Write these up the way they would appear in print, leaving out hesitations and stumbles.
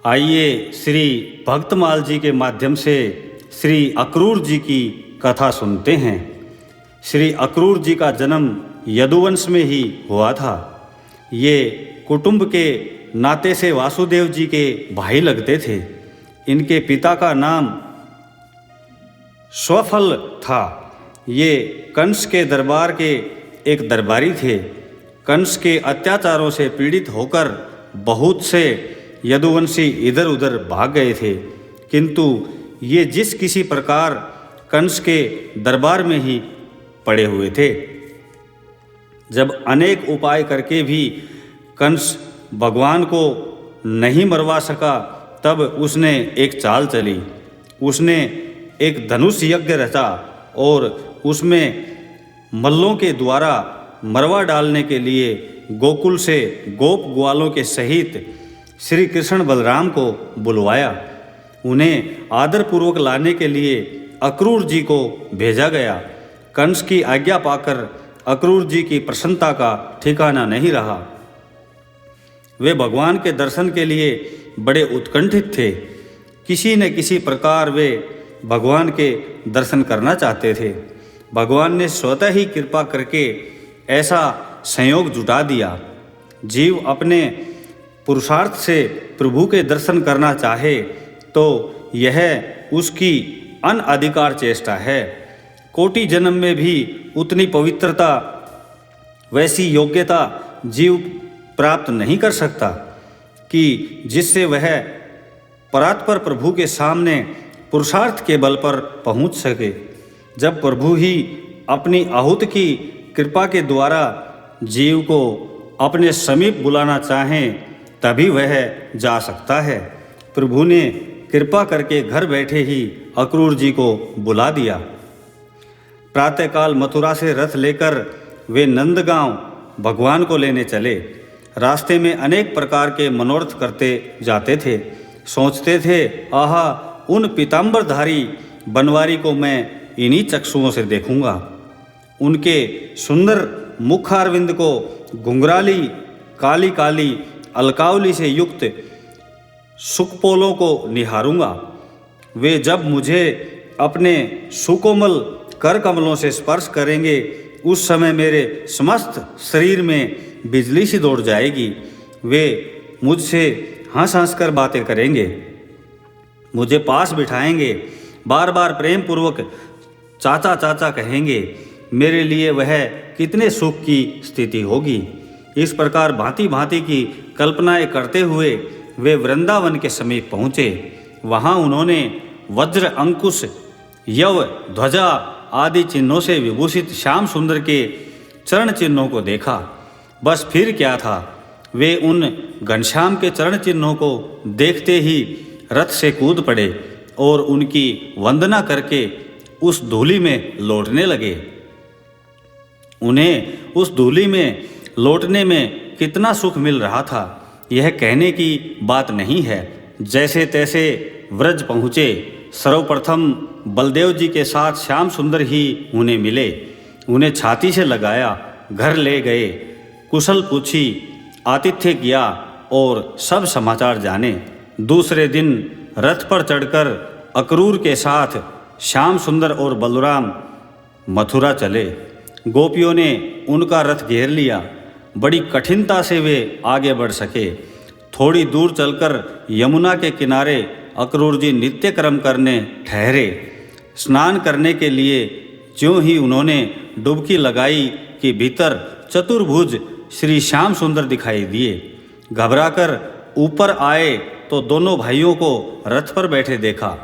आइए श्री भक्तमाल जी के माध्यम से श्री अक्रूर जी की कथा सुनते हैं। श्री अक्रूर जी का जन्म यदुवंश में ही हुआ था। ये कुटुंब के नाते से वासुदेव जी के भाई लगते थे। इनके पिता का नाम स्वफल था। ये कंस के दरबार के एक दरबारी थे। कंस के अत्याचारों से पीड़ित होकर बहुत से यदुवंशी इधर उधर भाग गए थे, किंतु ये जिस किसी प्रकार कंस के दरबार में ही पड़े हुए थे। जब अनेक उपाय करके भी कंस भगवान को नहीं मरवा सका, तब उसने एक चाल चली। उसने एक धनुष यज्ञ रचा और उसमें मल्लों के द्वारा मरवा डालने के लिए गोकुल से गोप ग्वालों के सहित श्री कृष्ण बलराम को बुलवाया। उन्हें आदरपूर्वक लाने के लिए अक्रूर जी को भेजा गया। कंस की आज्ञा पाकर अक्रूर जी की प्रसन्नता का ठिकाना नहीं रहा। वे भगवान के दर्शन के लिए बड़े उत्कंठित थे। किसी न किसी प्रकार वे भगवान के दर्शन करना चाहते थे। भगवान ने स्वतः ही कृपा करके ऐसा संयोग जुटा दिया। जीव अपने पुरुषार्थ से प्रभु के दर्शन करना चाहे तो यह उसकी अनअधिकार चेष्टा है। कोटि जन्म में भी उतनी पवित्रता, वैसी योग्यता जीव प्राप्त नहीं कर सकता कि जिससे वह परात्पर प्रभु के सामने पुरुषार्थ के बल पर पहुंच सके। जब प्रभु ही अपनी आहुति की कृपा के द्वारा जीव को अपने समीप बुलाना चाहें, तभी वह जा सकता है। प्रभु ने कृपा करके घर बैठे ही अक्रूर जी को बुला दिया। प्रातःकाल मथुरा से रथ लेकर वे नंदगांव भगवान को लेने चले। रास्ते में अनेक प्रकार के मनोरथ करते जाते थे। सोचते थे, आहा, उन पीताम्बरधारी बनवारी को मैं इन्हीं चक्षुओं से देखूंगा। उनके सुंदर मुखारविंद को घुंघराली काली काली अलकावली से युक्त सुकपोलों को निहारूंगा। वे जब मुझे अपने सुकोमल कर कमलों से स्पर्श करेंगे, उस समय मेरे समस्त शरीर में बिजली सी दौड़ जाएगी। वे मुझसे हंस हंस कर बातें करेंगे, मुझे पास बिठाएंगे, बार बार प्रेम पूर्वक चाचा चाचा कहेंगे। मेरे लिए वह कितने सुख की स्थिति होगी। इस प्रकार भांति भांति की कल्पनाएं करते हुए वे वृंदावन के समीप पहुँचे। वहाँ उन्होंने वज्र, अंकुश, यव, ध्वजा आदि चिन्हों से विभूषित श्याम सुंदर के चरण चिन्हों को देखा। बस फिर क्या था, वे उन घनश्याम के चरण चिन्हों को देखते ही रथ से कूद पड़े और उनकी वंदना करके उस धूलि में लौटने लगे। उन्हें उस धूलि में लौटने में कितना सुख मिल रहा था, यह कहने की बात नहीं है। जैसे तैसे व्रज पहुँचे। सर्वप्रथम बलदेव जी के साथ श्याम सुंदर ही उन्हें मिले। उन्हें छाती से लगाया, घर ले गए, कुशल पूछी, आतिथ्य किया और सब समाचार जाने। दूसरे दिन रथ पर चढ़कर अक्रूर के साथ श्याम सुंदर और बलराम मथुरा चले। गोपियों ने उनका रथ घेर लिया। बड़ी कठिनता से वे आगे बढ़ सके। थोड़ी दूर चलकर यमुना के किनारे अक्रूर जी नित्य कर्म करने ठहरे। स्नान करने के लिए ज्यों ही उन्होंने डुबकी लगाई कि भीतर चतुर्भुज श्री श्याम सुंदर दिखाई दिए। घबराकर ऊपर आए तो दोनों भाइयों को रथ पर बैठे देखा।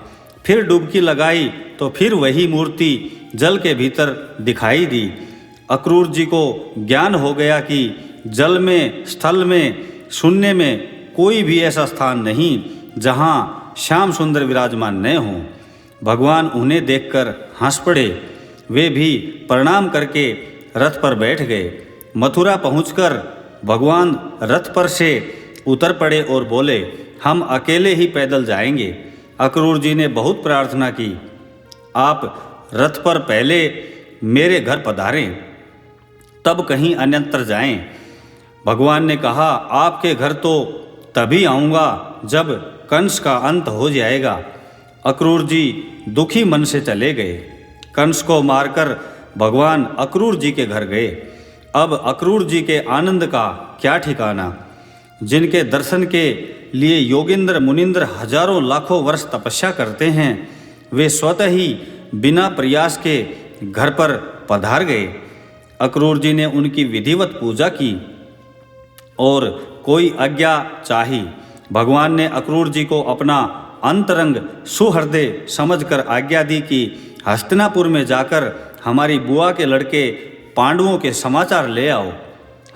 फिर डुबकी लगाई तो फिर वही मूर्ति जल के भीतर दिखाई दी। अक्रूर जी को ज्ञान हो गया कि जल में, स्थल में, शून्य में कोई भी ऐसा स्थान नहीं जहाँ श्याम सुंदर विराजमान न हों। भगवान उन्हें देखकर हंस पड़े। वे भी प्रणाम करके रथ पर बैठ गए। मथुरा पहुंचकर भगवान रथ पर से उतर पड़े और बोले, हम अकेले ही पैदल जाएंगे। अक्रूर जी ने बहुत प्रार्थना की, आप रथ पर पहले मेरे घर पधारें, तब कहीं अन्यत्र जाएं। भगवान ने कहा, आपके घर तो तभी आऊँगा जब कंस का अंत हो जाएगा। अक्रूर जी दुखी मन से चले गए। कंस को मारकर भगवान अक्रूर जी के घर गए। अब अक्रूर जी के आनंद का क्या ठिकाना। जिनके दर्शन के लिए योगेंद्र मुनिंद्र हजारों लाखों वर्ष तपस्या करते हैं, वे स्वतः ही बिना प्रयास के घर पर पधार गए। अक्रूर जी ने उनकी विधिवत पूजा की और कोई आज्ञा चाही। भगवान ने अक्रूर जी को अपना अंतरंग सुहृदय समझकर आज्ञा दी कि हस्तिनापुर में जाकर हमारी बुआ के लड़के पांडवों के समाचार ले आओ।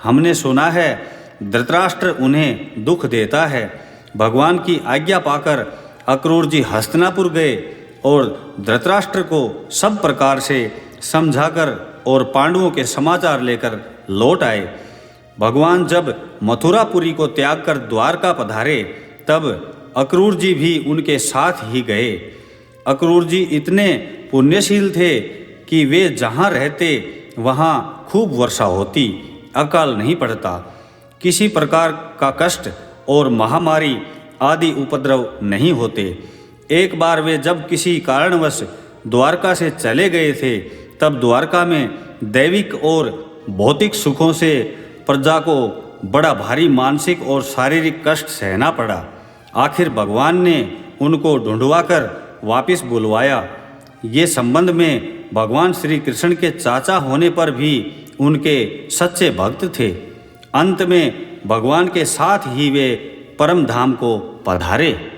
हमने सुना है धृतराष्ट्र उन्हें दुख देता है। भगवान की आज्ञा पाकर अक्रूर जी हस्तिनापुर गए और धृतराष्ट्र को सब प्रकार से समझाकर और पांडवों के समाचार लेकर लौट आए। भगवान जब मथुरापुरी को त्याग कर द्वारका पधारे, तब अक्रूर जी भी उनके साथ ही गए। अक्रूर जी इतने पुण्यशील थे कि वे जहाँ रहते वहाँ खूब वर्षा होती, अकाल नहीं पड़ता, किसी प्रकार का कष्ट और महामारी आदि उपद्रव नहीं होते। एक बार वे जब किसी कारणवश द्वारका से चले गए थे, तब द्वारका में दैविक और भौतिक सुखों से प्रजा को बड़ा भारी मानसिक और शारीरिक कष्ट सहना पड़ा। आखिर भगवान ने उनको ढूंढवाकर वापस बुलवाया। ये संबंध में भगवान श्री कृष्ण के चाचा होने पर भी उनके सच्चे भक्त थे। अंत में भगवान के साथ ही वे परम धाम को पधारे।